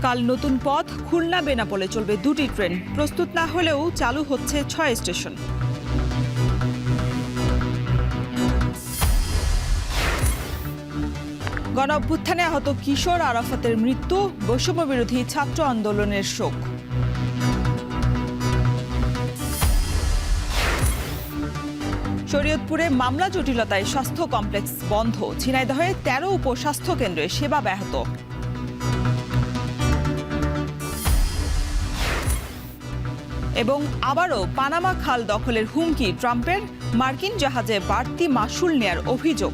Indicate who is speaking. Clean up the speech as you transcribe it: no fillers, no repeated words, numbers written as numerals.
Speaker 1: কাল নতুন পথ খুলনা বেনাপোলে চলবে 2টি ট্রেন। প্রস্তুত না হলেও চালু হচ্ছে 6 স্টেশন। গণ অভ্যুত্থানে আহত কিশোর আরাফাতের মৃত্যু, বৈষম্য বিরোধী ছাত্র আন্দোলনের শোক। শরীয়তপুরে মামলা জটিলতায় স্বাস্থ্য কমপ্লেক্স বন্ধ, ঝিনাইদহে 13 উপস্বাস্থ্য কেন্দ্রে সেবা ব্যাহত। এবং আবারও পানামা খাল দখলের হুমকি ট্রাম্পের, মার্কিন জাহাজে বাড়তি মাশুল নেয়ার অভিযোগ।